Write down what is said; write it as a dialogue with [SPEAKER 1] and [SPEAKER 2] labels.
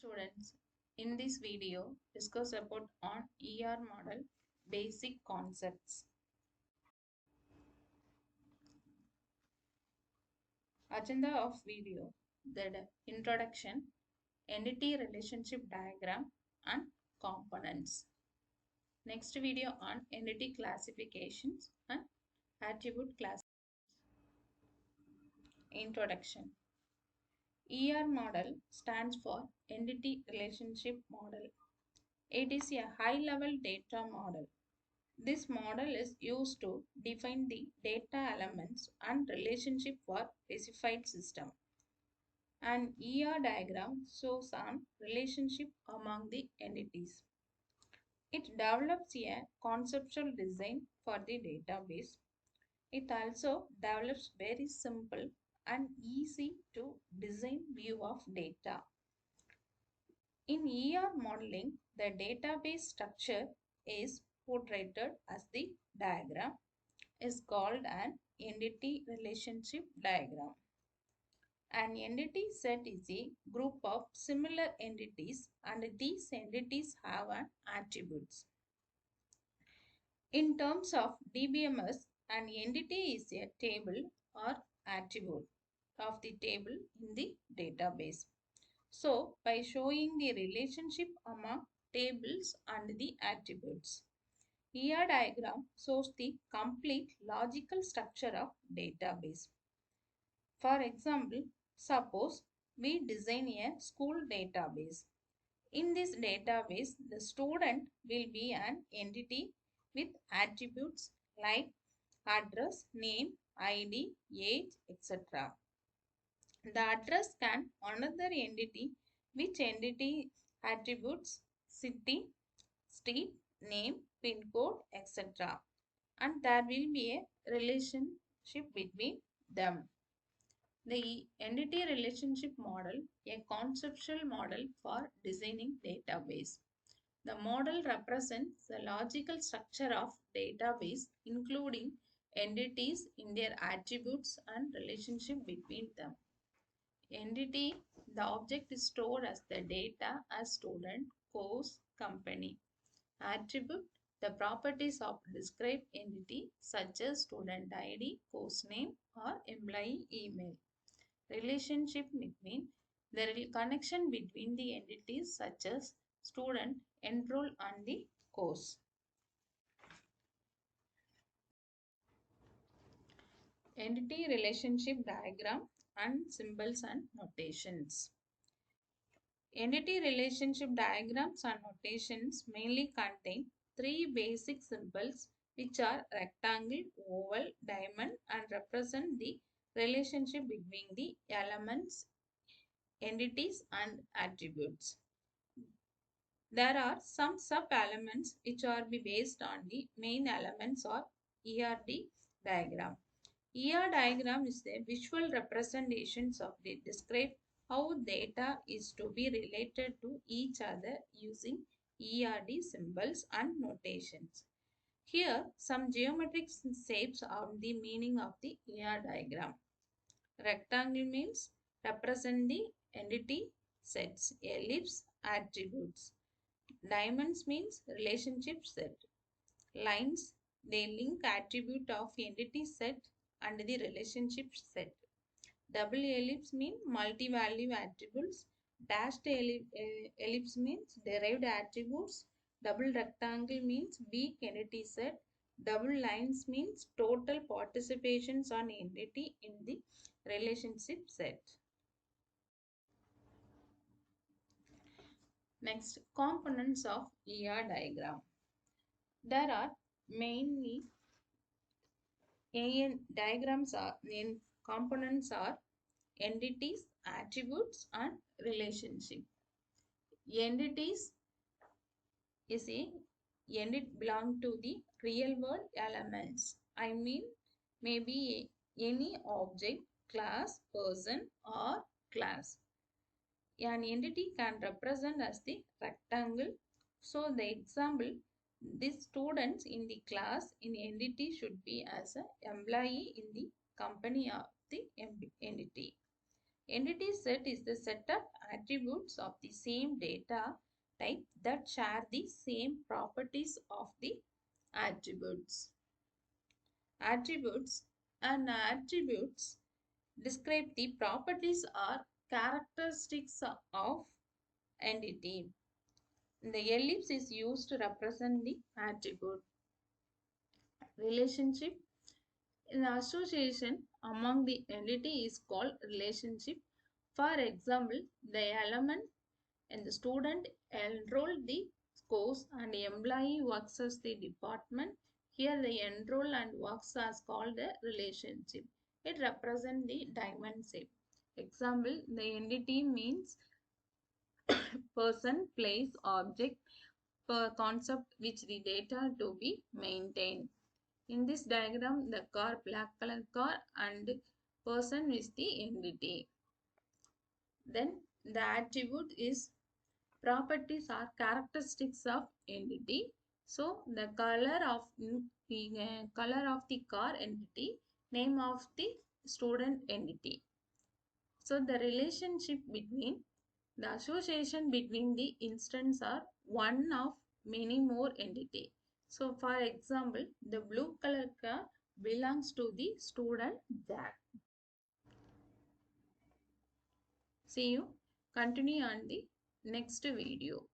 [SPEAKER 1] Students, in this video, discuss about on ER model basic concepts. Agenda of video: the introduction, entity relationship diagram and components. Next video on entity classifications and attribute class. Introduction. ER model stands for entity relationship model. It is a high-level data model. This model is used to define the data elements and relationship for specified system. An ER diagram shows an relationship among the entities. It develops a conceptual design for the database. It also develops very simple and easy to design view of data. In ER modeling, the database structure is portrayed as the diagram is called an entity relationship diagram. An entity set is a group of similar entities and these entities have an attributes. In terms of DBMS, an entity is a table or attribute of the table in the database. So, by showing the relationship among tables and the attributes, ER diagram shows the complete logical structure of database. For example, suppose we design a school database. In this database, the student will be an entity with attributes like address, name, ID, age, etc. The address can another entity which entity attributes city, street, name, pin code, etc. And there will be a relationship between them. The entity relationship model, a conceptual model for designing database. The model represents the logical structure of database including entities in their attributes and relationship between them. Entity, the object is stored as the data as student, course, company. Attribute, the properties of described entity such as student ID, course name or employee email. Relationship between the connection between the entities such as student enroll on the course. Entity relationship diagram and symbols and notations. Entity relationship diagrams and notations mainly contain three basic symbols which are rectangle, oval, diamond and represent the relationship between the elements, entities and attributes. There are some sub-elements which are based on the main elements or ERD diagram. ER diagram is the visual representations of the describe how data is to be related to each other using ERD symbols and notations. Here, some geometric shapes are the meaning of the ER diagram. Rectangle means represent the entity sets, ellipse attributes. Diamonds means relationship set. Lines, they link attribute of entity set and the relationship set. Double ellipse means multi-value attributes. Dashed ellipse means derived attributes. Double rectangle means weak entity set. Double lines means total participations on entity in the relationship set. Next, components of ER diagram. There are mainly diagrams are in components are entities, attributes and relationship. Entities is a entity belong to the real world elements. I mean maybe any object, class, person or class. An entity can represent as the rectangle. So the example, these students in the class in entity should be as an employee in the company of the entity. Entity set is the set of attributes of the same data type that share the same properties of the attributes. Attributes and attributes describe the properties or characteristics of entity. The ellipse is used to represent the attribute. Relationship in association among the entity is called relationship. For example, the element and the student enroll the course and the employee works as the department. Here the enroll and works as called a relationship. It represents the diamond shape. Example, the entity means person, place, object, per concept which the data to be maintained. In this diagram, the car, black color car and person is the entity. Then the attribute is properties or characteristics of entity. So the color of the car entity, name of the student entity. So the relationship between the association between the instance are one of many more entity. So for example, the blue color car belongs to the student Jack. See you. Continue on the next video.